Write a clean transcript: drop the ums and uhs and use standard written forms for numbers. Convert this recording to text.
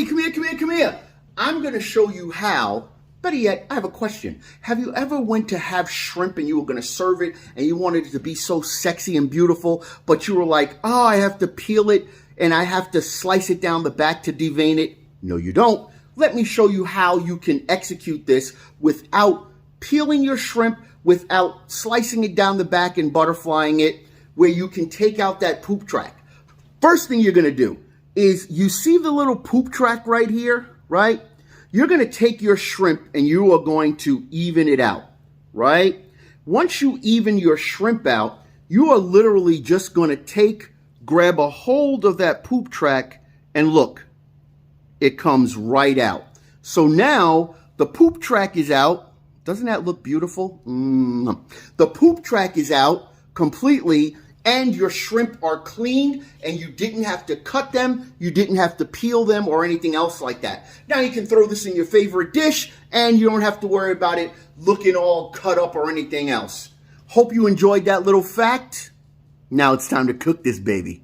Buddy, come here, come here, come here. I'm going to show you how. Better yet, I have a question. Have you ever went to have shrimp and you were going to serve it and you wanted it to be so sexy and beautiful, but you were like, oh, I have to peel it and I have to slice it down the back to devein it? No, you don't. Let me show you how you can execute this without peeling your shrimp, without slicing it down the back and butterflying it, where you can take out that poop track. First thing you're going to do is, you see the little poop track right here, right? You're going to take your shrimp and you are going to even it out, right? Once you even your shrimp out, you are literally just going to grab a hold of that poop track and look, it comes right out. So now the poop track is out. Doesn't that look beautiful? The poop track is out completely, and your shrimp are cleaned, and you didn't have to cut them, you didn't have to peel them or anything else like that. Now you can throw this in your favorite dish, and you don't have to worry about it looking all cut up or anything else. Hope you enjoyed that little fact. Now it's time to cook this baby.